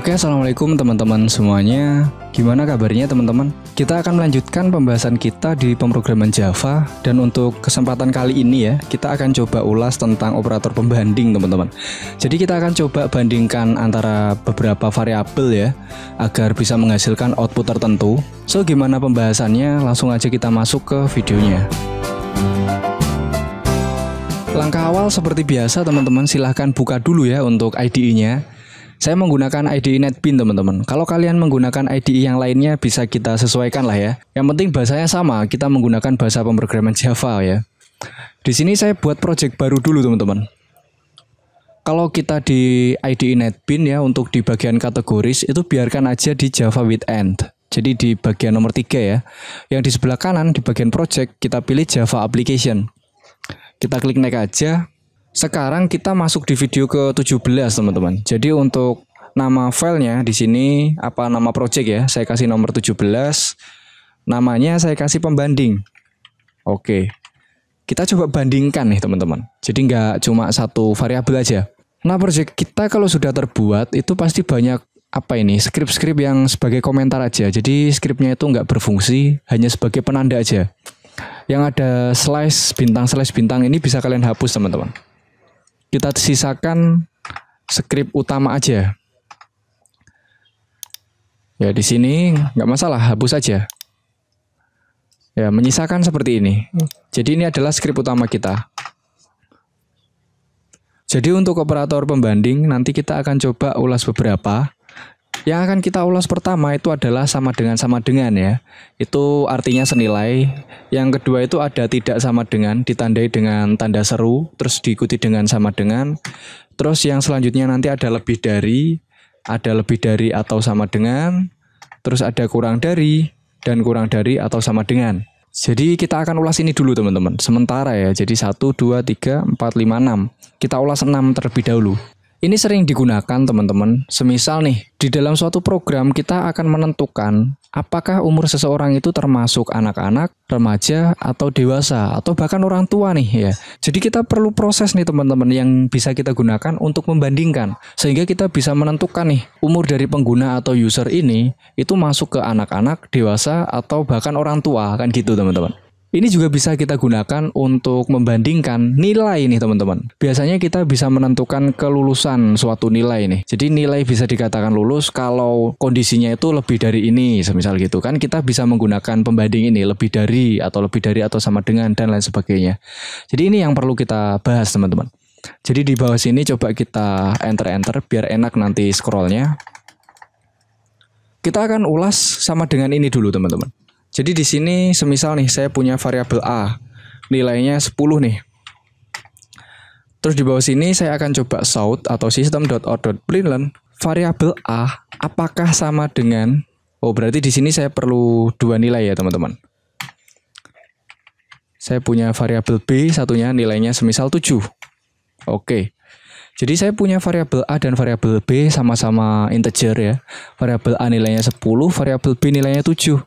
Oke, assalamualaikum teman-teman semuanya. Gimana kabarnya teman-teman? Kita akan melanjutkan pembahasan kita di pemrograman Java. Dan untuk kesempatan kali ini ya, kita akan coba ulas tentang operator pembanding teman-teman. Jadi kita akan coba bandingkan antara beberapa variabel ya, agar bisa menghasilkan output tertentu. So, gimana pembahasannya? Langsung aja kita masuk ke videonya. Langkah awal seperti biasa teman-teman, silahkan buka dulu ya untuk IDE-nya. Saya menggunakan IDE NetBeans teman-teman. Kalau kalian menggunakan IDE yang lainnya bisa kita sesuaikan lah ya. Yang penting bahasanya sama, kita menggunakan bahasa pemrograman Java ya. Di sini saya buat project baru dulu teman-teman. Kalau kita di IDE NetBeans ya, untuk di bagian kategoris itu biarkan aja di Java with End. Jadi di bagian nomor 3 ya. Yang di sebelah kanan di bagian project kita pilih Java Application. Kita klik next aja. Sekarang kita masuk di video ke-17 teman-teman. Jadi untuk nama filenya di sini nama project ya, saya kasih nomor 17. Namanya saya kasih pembanding. Oke. Kita coba bandingkan nih teman-teman. Jadi nggak cuma satu variabel aja. Nah, project kita kalau sudah terbuat itu pasti banyak skrip-skrip yang sebagai komentar aja. Jadi skripnya itu nggak berfungsi, hanya sebagai penanda aja. Yang ada slash bintang ini bisa kalian hapus teman-teman. Kita sisakan skrip utama aja. Ya di sini nggak masalah, hapus aja. Ya menyisakan seperti ini. Jadi ini adalah skrip utama kita. Jadi untuk operator pembanding nanti kita akan coba ulas beberapa. Yang akan kita ulas pertama itu adalah sama dengan ya. Itu artinya senilai. Yang kedua itu ada tidak sama dengan, ditandai dengan tanda seru, terus diikuti dengan sama dengan. Terus yang selanjutnya nanti ada lebih dari atau sama dengan. Terus ada kurang dari, dan kurang dari atau sama dengan. Jadi kita akan ulas ini dulu teman-teman. Sementara ya, jadi 1, 2, 3, 4, 5, 6. Kita ulas 6 terlebih dahulu. Ini sering digunakan teman-teman, semisal nih, di dalam suatu program kita akan menentukan apakah umur seseorang itu termasuk anak-anak, remaja, atau dewasa, atau bahkan orang tua nih ya. Jadi kita perlu proses nih teman-teman yang bisa kita gunakan untuk membandingkan. Sehingga kita bisa menentukan nih, umur dari pengguna atau user ini, itu masuk ke anak-anak, dewasa, atau bahkan orang tua, kan gitu teman-teman. Ini juga bisa kita gunakan untuk membandingkan nilai nih teman-teman. Biasanya kita bisa menentukan kelulusan suatu nilai nih. Jadi nilai bisa dikatakan lulus kalau kondisinya itu lebih dari ini, semisal gitu kan. Kita bisa menggunakan pembanding ini, lebih dari atau sama dengan dan lain sebagainya. Jadi ini yang perlu kita bahas teman-teman. Jadi di bawah sini coba kita enter biar enak nanti scrollnya. Kita akan ulas sama dengan ini dulu teman-teman. Jadi di sini semisal nih saya punya variabel A, nilainya 10 nih. Terus di bawah sini saya akan coba shout atau system.out.println variabel A apakah sama dengan, berarti di sini saya perlu 2 nilai ya teman-teman. Saya punya variabel B, satunya nilainya semisal 7. Oke. Jadi saya punya variabel A dan variabel B sama-sama integer ya. Variabel A nilainya 10, variabel B nilainya 7.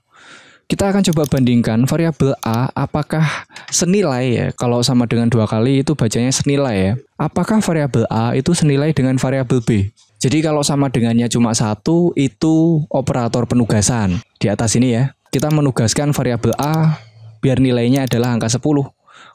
Kita akan coba bandingkan variabel A apakah senilai ya. Kalau sama dengan 2 kali itu bacanya senilai ya. Apakah variabel A itu senilai dengan variabel B? Jadi kalau sama dengannya cuma 1 itu operator penugasan. Di atas ini ya. Kita menugaskan variabel A biar nilainya adalah angka 10.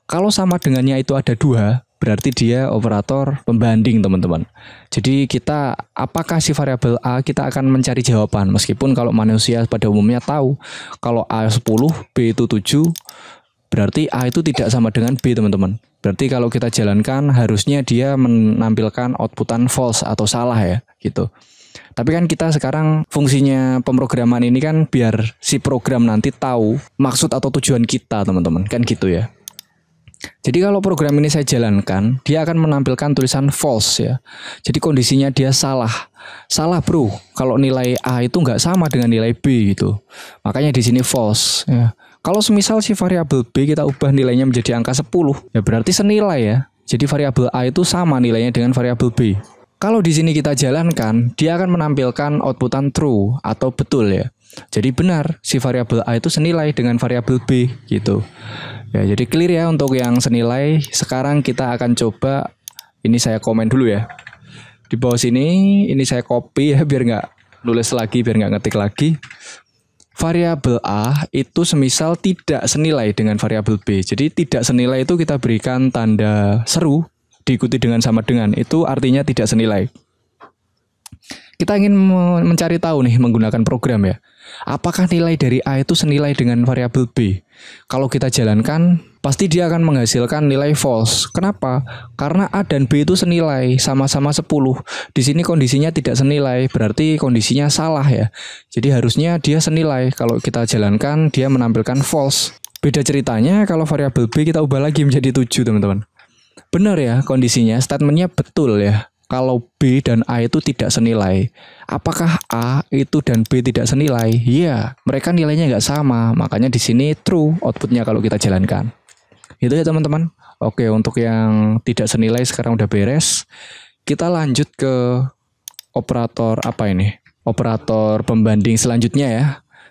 Kalau sama dengannya itu ada 2, berarti dia operator pembanding teman-teman. Jadi kita apakah si variabel A kita akan mencari jawaban. Meskipun kalau manusia pada umumnya tahu kalau A 10, B itu 7, berarti A itu tidak sama dengan B teman-teman. Berarti kalau kita jalankan harusnya dia menampilkan outputan false atau salah ya gitu. Tapi kan kita sekarang fungsinya pemrograman ini kan biar si program nanti tahu maksud atau tujuan kita teman-teman. Kan gitu ya. Jadi kalau program ini saya jalankan, dia akan menampilkan tulisan false ya. Jadi kondisinya dia salah. Salah bro, kalau nilai A itu nggak sama dengan nilai B gitu. Makanya di sini false ya. Kalau semisal si variabel B kita ubah nilainya menjadi angka 10, ya berarti senilai ya. Jadi variabel A itu sama nilainya dengan variabel B. Kalau di sini kita jalankan, dia akan menampilkan outputan true atau betul ya. Jadi benar, si variabel A itu senilai dengan variabel B gitu. Ya, jadi clear ya untuk yang senilai. Sekarang kita akan coba, ini saya komen dulu ya. Di bawah sini, ini saya copy ya biar nggak nulis lagi biar nggak ngetik lagi. Variabel A itu semisal tidak senilai dengan variabel B. Jadi tidak senilai itu kita berikan tanda seru diikuti dengan sama dengan. Itu artinya tidak senilai. Kita ingin mencari tahu nih menggunakan program ya. Apakah nilai dari A itu senilai dengan variabel B? Kalau kita jalankan, pasti dia akan menghasilkan nilai false. Kenapa? Karena A dan B itu senilai, sama-sama 10. Di sini kondisinya tidak senilai, berarti kondisinya salah ya. Jadi harusnya dia senilai. Kalau kita jalankan, dia menampilkan false. Beda ceritanya kalau variabel B kita ubah lagi menjadi 7, teman-teman. Benar ya kondisinya, statementnya betul ya. Kalau B dan A itu tidak senilai. Apakah A itu dan B tidak senilai? Iya, mereka nilainya nggak sama. Makanya di sini true outputnya kalau kita jalankan. Itu ya teman-teman. Oke, untuk yang tidak senilai sekarang udah beres. Kita lanjut ke operator apa ini? Operator pembanding selanjutnya ya.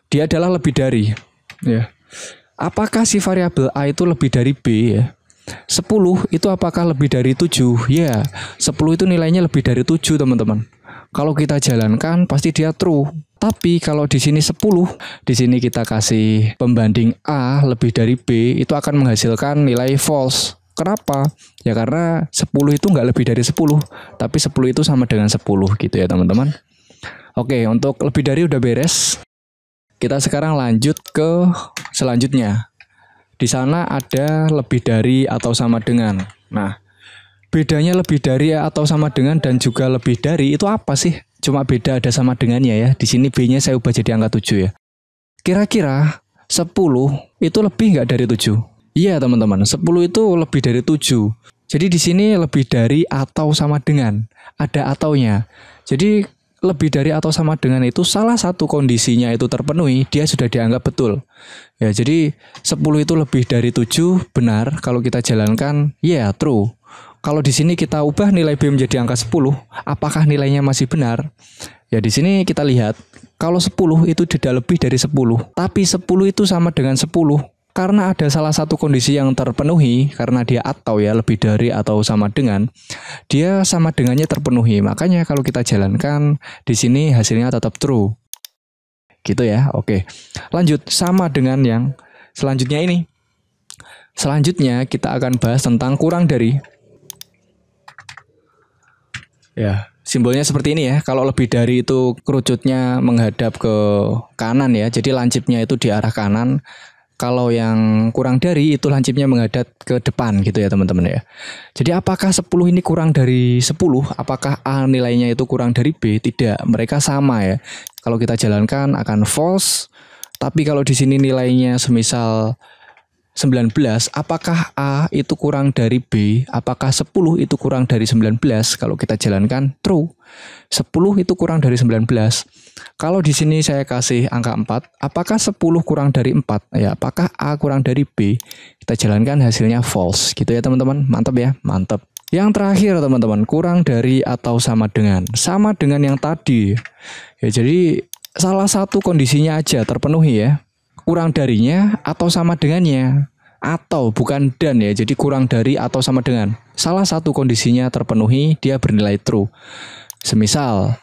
Dia adalah lebih dari. Ya. Apakah si variabel A itu lebih dari B ya? 10 itu apakah lebih dari 7? Ya, 10 itu nilainya lebih dari 7, teman-teman. Kalau kita jalankan pasti dia true. Tapi kalau di sini 10, di sini kita kasih pembanding A lebih dari B, itu akan menghasilkan nilai false. Kenapa? Ya karena 10 itu nggak lebih dari 10, tapi 10 itu sama dengan 10 gitu ya, teman-teman. Oke, untuk lebih dari udah beres. Kita sekarang lanjut ke selanjutnya. Di sana ada lebih dari atau sama dengan. Nah, bedanya lebih dari atau sama dengan dan juga lebih dari itu apa sih? Cuma beda ada sama dengannya ya. Di sini B-nya saya ubah jadi angka 7 ya. Kira-kira 10 itu lebih nggak dari 7? Iya teman-teman, 10 itu lebih dari 7. Jadi di sini lebih dari atau sama dengan. Ada ataunya. Jadi lebih dari atau sama dengan itu salah satu kondisinya itu terpenuhi, dia sudah dianggap betul. Ya, jadi 10 itu lebih dari 7 benar kalau kita jalankan, ya true. Kalau di sini kita ubah nilai B menjadi angka 10, apakah nilainya masih benar? Ya di sini kita lihat, kalau 10 itu tidak lebih dari 10, tapi 10 itu sama dengan 10. Karena ada salah satu kondisi yang terpenuhi, karena dia atau ya lebih dari atau sama dengan, dia sama dengannya terpenuhi. Makanya kalau kita jalankan di sini hasilnya tetap true. Gitu ya. Oke. Lanjut sama dengan yang selanjutnya ini. Selanjutnya kita akan bahas tentang kurang dari. Ya, simbolnya seperti ini ya. Kalau lebih dari itu kerucutnya menghadap ke kanan ya. Jadi lancipnya itu di arah kanan. Kalau yang kurang dari itu lancipnya menghadap ke depan gitu ya teman-teman ya. Jadi apakah 10 ini kurang dari 10? Apakah A nilainya itu kurang dari B? Tidak, mereka sama ya. Kalau kita jalankan akan false. Tapi kalau di sini nilainya semisal 19, apakah A itu kurang dari B? Apakah 10 itu kurang dari 19? Kalau kita jalankan true. 10 itu kurang dari 19. Kalau di sini saya kasih angka 4, apakah 10 kurang dari 4? Ya, apakah A kurang dari B? Kita jalankan hasilnya false. Gitu ya teman-teman. Mantap ya, mantap. Yang terakhir teman-teman, kurang dari atau sama dengan. Sama dengan yang tadi. Ya, jadi salah satu kondisinya aja terpenuhi ya. Kurang darinya atau sama dengannya, atau bukan dan ya, jadi kurang dari atau sama dengan. Salah satu kondisinya terpenuhi, dia bernilai true. Semisal,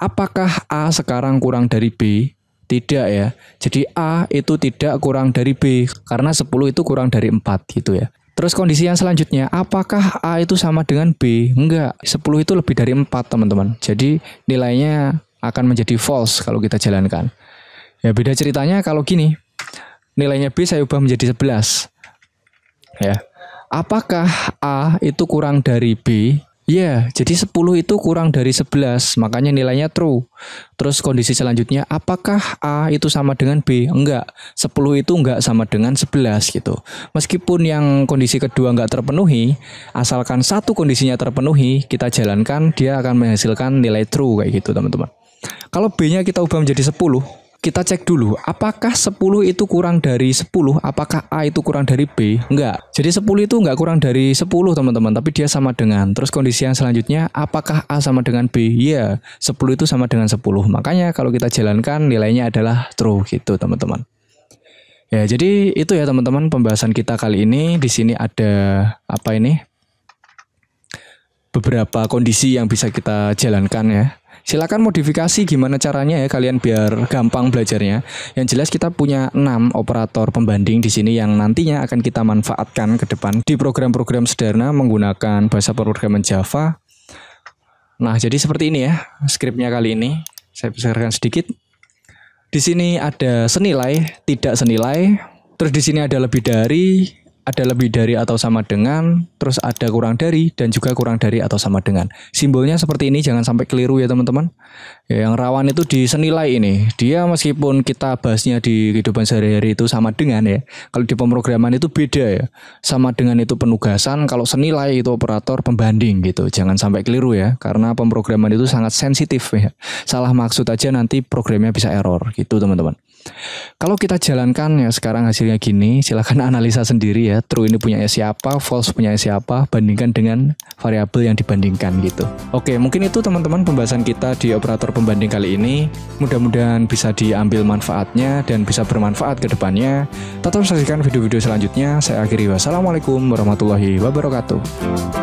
apakah A sekarang kurang dari B? Tidak ya. Jadi A itu tidak kurang dari B, karena 10 itu kurang dari 4 gitu ya. Terus kondisi yang selanjutnya, apakah A itu sama dengan B? Enggak, 10 itu lebih dari 4 teman-teman. Jadi nilainya akan menjadi false kalau kita jalankan. Ya beda ceritanya kalau gini, nilainya B saya ubah menjadi 11. Ya. Apakah A itu kurang dari B? Ya, jadi 10 itu kurang dari 11, makanya nilainya true. Terus kondisi selanjutnya, apakah A itu sama dengan B? Enggak, 10 itu enggak sama dengan 11 gitu. Meskipun yang kondisi kedua enggak terpenuhi, asalkan satu kondisinya terpenuhi, kita jalankan, dia akan menghasilkan nilai true kayak gitu teman-teman. Kalau B-nya kita ubah menjadi 10, kita cek dulu, apakah 10 itu kurang dari 10? Apakah A itu kurang dari B? Enggak. Jadi 10 itu enggak kurang dari 10 teman-teman, tapi dia sama dengan. Terus kondisi yang selanjutnya, apakah A sama dengan B? Iya, 10 itu sama dengan 10. Makanya kalau kita jalankan nilainya adalah true gitu teman-teman. Ya, jadi itu ya teman-teman pembahasan kita kali ini. Di sini ada apa ini? Beberapa kondisi yang bisa kita jalankan ya. Silakan modifikasi gimana caranya ya kalian biar gampang belajarnya. Yang jelas kita punya 6 operator pembanding di sini yang nantinya akan kita manfaatkan ke depan di program-program sederhana menggunakan bahasa pemrograman Java. Nah, jadi seperti ini ya skripnya kali ini. Saya besarkan sedikit. Di sini ada senilai, tidak senilai. Terus di sini ada lebih dari atau sama dengan, terus ada kurang dari, dan juga kurang dari atau sama dengan. Simbolnya seperti ini, jangan sampai keliru ya teman-teman. Yang rawan itu di senilai ini. Dia meskipun kita bahasnya di kehidupan sehari-hari itu sama dengan ya. Kalau di pemrograman itu beda ya. Sama dengan itu penugasan, kalau senilai itu operator pembanding gitu. Jangan sampai keliru ya, karena pemrograman itu sangat sensitif ya. Salah maksud aja nanti programnya bisa error gitu teman-teman. Kalau kita jalankan ya sekarang hasilnya gini, silahkan analisa sendiri ya. True ini punya siapa, false punya siapa, bandingkan dengan variabel yang dibandingkan gitu. Oke, mungkin itu teman-teman pembahasan kita di operator pembanding kali ini. Mudah-mudahan bisa diambil manfaatnya dan bisa bermanfaat ke depannya. Tetap saksikan video-video selanjutnya. Saya akhiri, wassalamualaikum warahmatullahi wabarakatuh.